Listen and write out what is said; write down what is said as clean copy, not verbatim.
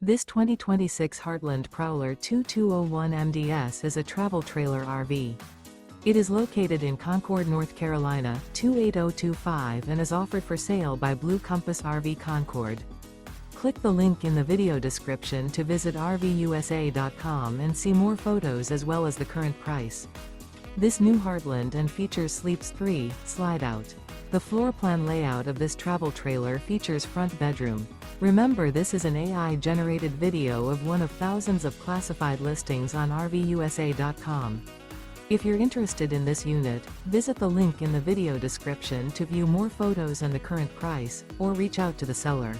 This 2026 Heartland Prowler 2201 MDS is a travel trailer RV. It is located in Concord, North Carolina, 28025 and is offered for sale by Blue Compass RV Concord. Click the link in the video description to visit RVUSA.com and see more photos as well as the current price. This new Heartland and features Sleeps 3, Slideout. The floor plan layout of this travel trailer features front bedroom. Remember, this is an AI-generated video of one of thousands of classified listings on RVUSA.com. If you're interested in this unit, visit the link in the video description to view more photos and the current price, or reach out to the seller.